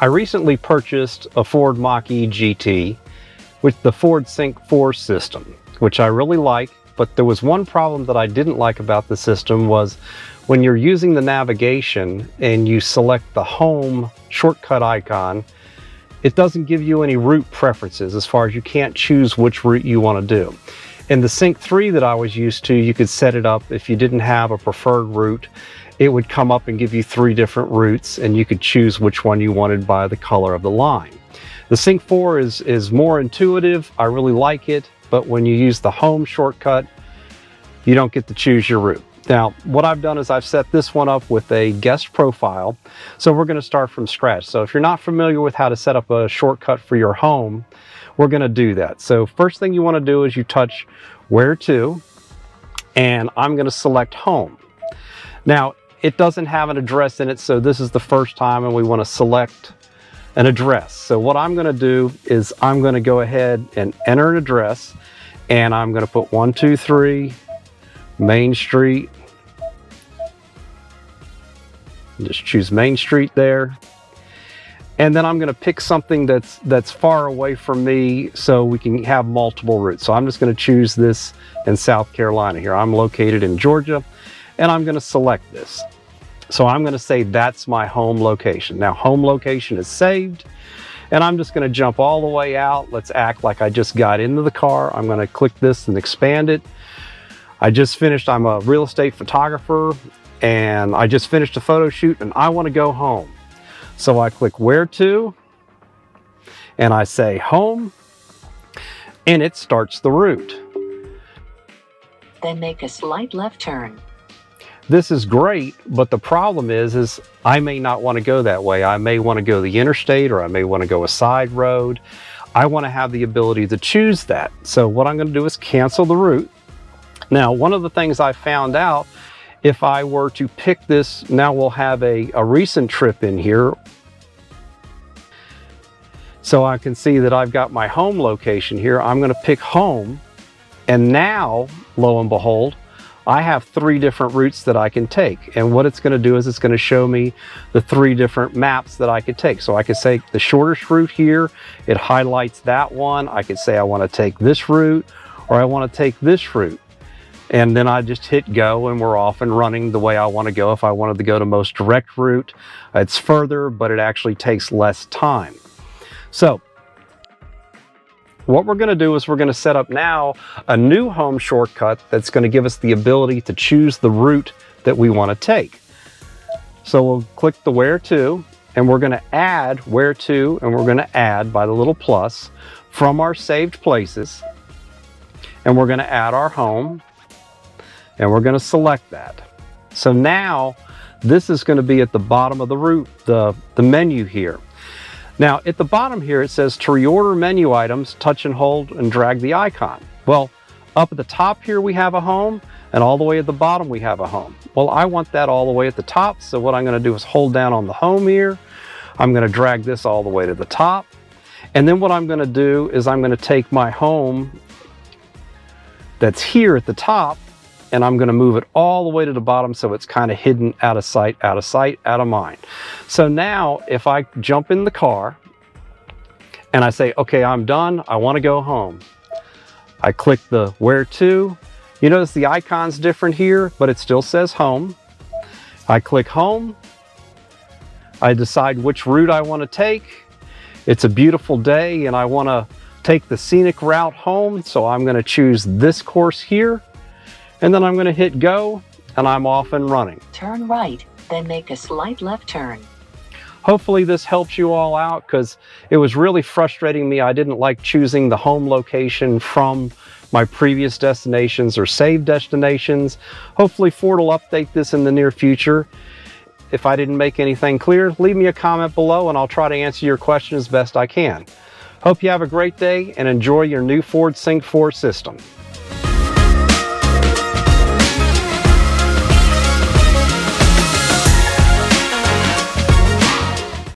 I recently purchased a Ford Mach-E GT with the Ford Sync 4 system, which I really like, but there was one problem that I didn't like about the system was when you're using the navigation and you select the home shortcut icon, it doesn't give you any route preferences as far as you can't choose which route you want to do. In the Sync 3 that I was used to, you could set it up if you didn't have a preferred route. It would come up and give you 3 different routes and you could choose which one you wanted by the color of the line. The Sync 4 is more intuitive. I really like it, but when you use the home shortcut, you don't get to choose your route. Now, what I've done is I've set this one up with a guest profile. So we're going to start from scratch. So if you're not familiar with how to set up a shortcut for your home, we're going to do that. So first thing you want to do is you touch where to, and I'm going to select home. Now, it doesn't have an address in it, so this is the first time and we want to select an address. So what I'm going to do is I'm going to go ahead and enter an address, and I'm going to put 123 Main Street. Just choose Main Street there. And then I'm going to pick something that's far away from me so we can have multiple routes. So I'm just going to choose this in South Carolina here. I'm located in Georgia, and I'm going to select this. So I'm going to say that's my home location. Now home location is saved, and I'm just going to jump all the way out. Let's act like I just got into the car. I'm going to click this and expand it. I just finished, I'm a real estate photographer, and I just finished a photo shoot and I want to go home. So I click where to, and I say home, and it starts the route. Then make a slight left turn. This is great, but the problem is I may not want to go that way. I may want to go the interstate, or I may want to go a side road. I want to have the ability to choose that. So what I'm going to do is cancel the route. Now, one of the things I found out, if I were to pick this, now we'll have a recent trip in here. So I can see that I've got my home location here. I'm going to pick home, and now, lo and behold, I have 3 different routes that I can take. And what it's going to do is it's going to show me the 3 different maps that I could take. So I could say the shortest route here, it highlights that one. I could say I want to take this route, or I want to take this route. And then I just hit go, and we're off and running the way I want to go. If I wanted to go to most direct route, it's further, but it actually takes less time. So what we're going to do is we're going to set up now a new home shortcut that's going to give us the ability to choose the route that we want to take. So we'll click the where to, and we're going to add where to, and we're going to add by the little plus from our saved places, and we're going to add our home, and we're going to select that. So now this is going to be at the bottom of the route, the menu here. Now at the bottom here it says to reorder menu items, touch and hold and drag the icon. Well, up at the top here we have a home, and all the way at the bottom we have a home. Well, I want that all the way at the top, so what I'm going to do is hold down on the home here. I'm going to drag this all the way to the top, and then what I'm going to do is I'm going to take my home that's here at the top, and I'm going to move it all the way to the bottom so it's kind of hidden, out of sight, out of mind. So now if I jump in the car and I say, okay, I'm done, I want to go home. I click the where to. You notice the icon's different here, but it still says home. I click home. I decide which route I want to take. It's a beautiful day and I want to take the scenic route home, so I'm going to choose this course here. And then I'm going to hit go, and I'm off and running. Turn right, then make a slight left turn. Hopefully this helps you all out, because it was really frustrating me. I didn't like choosing the home location from my previous destinations or saved destinations. Hopefully Ford will update this in the near future. If I didn't make anything clear, leave me a comment below and I'll try to answer your question as best I can. Hope you have a great day and enjoy your new Ford Sync 4 system.